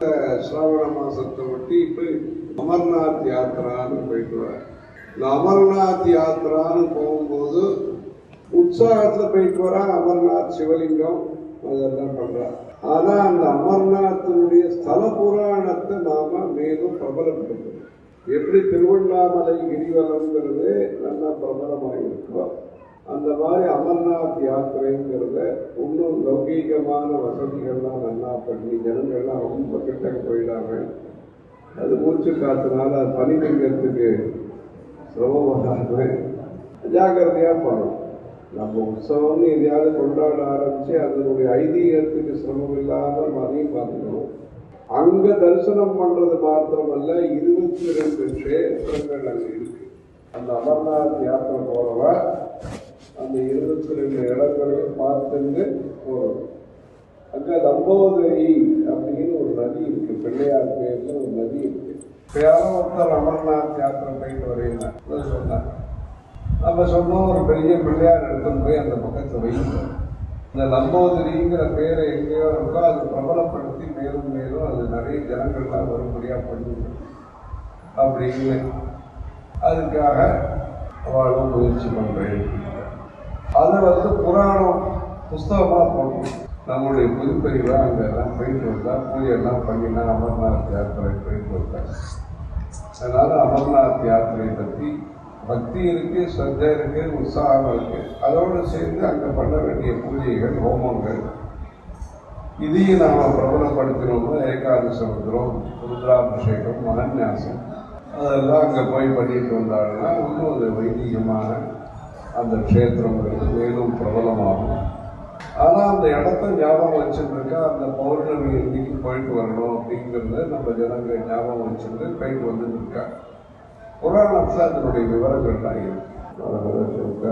ஸ்ராவண மாசத்தை ஒட்டி இப்போ அமர்நாத் யாத்திரான்னு போயிட்டு வர. இந்த அமர்நாத் யாத்திரான்னு போகும்போது உற்சாகத்துல போயிட்டு வர. அமர்நாத் சிவலிங்கம் அதெல்லாம் பண்றார். ஆனா அந்த அமர்நாத்தினுடைய ஸ்தல புராணத்தை நாம மேலும் பிரபலப்படுத்தணும். எப்படி திருவண்ணாமலை கிரிவலம்ங்கிறது நல்லா பிரபலமாயிருக்கோ அந்த மாதிரி அமர்நாத் யாத்திரைங்கிறத இன்னும் லௌகீகமான வசதிகள்லாம் நல்லா பண்ணி ஜனங்கள்லாம் ரொம்ப கிட்ட போயிடாம அது மூச்சு காத்துனால அது பனிலிங்கத்துக்கு சிரமமாக ஜாக்கிரதையா பண்ணணும். நம்ம உற்சவம்னு எதையாவது கொண்டாட ஆரம்பிச்சு அதனுடைய ஐதீகத்துக்கு சிரமம் இல்லாமல் அதையும் பார்த்துக்கணும். அங்க தரிசனம் பண்றது மாத்திரமல்ல, 22 கஷேத்திரங்கள் அங்க இருக்கு. அந்த அமர்நாத் யாத்திரை போறவ அந்த 22 இடங்களையும் பார்த்துட்டு போறோம். அங்க லம்போதரி அப்படின்னு ஒரு நதி இருக்கு, பிள்ளையார் பேர்ல ஒரு நதி இருக்கு. யாரும் ஒருத்தர் அமர்நாத் யாத்திரை போயிட்டு வரீங்கன்னா சொன்னாங்க. நம்ம சொன்னோம் ஒரு பெரிய பிள்ளையார் எடுத்துன்னு போய் அந்த பக்கத்தில் வைங்க. இந்த லம்போதரிங்கிற பேரை எங்கேயோ இருக்கோ அது பிரபலப்படுத்தி மேலும் மேலும் அது நிறைய ஜனங்கள்லாம் வரும்படியாக பண்ணுங்க அப்படின்னு அதுக்காக அவளும் முயற்சி பண்ணுறேன். அதை புராணம் புஸ்தகமாக போட்டோம். நம்மளுடைய புதுப்பறிவை அங்கெல்லாம் போயிட்டு வந்தால் பூஜையெல்லாம் பண்ணினா அமர்நாத் யாத்திரை போயிட்டு வந்தாங்க. அதனால் அமர்நாத் யாத்திரையை பற்றி பக்தி இருக்கு, ஸ்ரத்தை இருக்கு, உற்சாகம் இருக்கு. அதோடு சேர்ந்து அங்கே பண்ண வேண்டிய பூஜைகள், ஹோமங்கள் இதையும் நாம் பிரபலப்படுத்தினோம்னா ஏகாதசி மந்திரம், ருத்ராபிஷேகம், மகன்யாசம் அதெல்லாம் அங்கே போய் பண்ணிட்டு வந்தாங்கன்னா இன்னும் அது வைதிகமான அந்த க்ஷேத்திரங்கிறது மேலும் பிரபலமாகும். ஆனால் அந்த இடத்த ஞாபகம் வச்சுருக்கா அந்த பௌர்ணமி இன்னைக்கு போயிட்டு வரணும் அப்படிங்கிறத நம்ம ஜனங்கள் ஞாபகம் வச்சுருந்து போயிட்டு வந்துட்டு இருக்கா. புராணத்தில் அதனுடைய விவரங்கள்லாம் இருக்கு.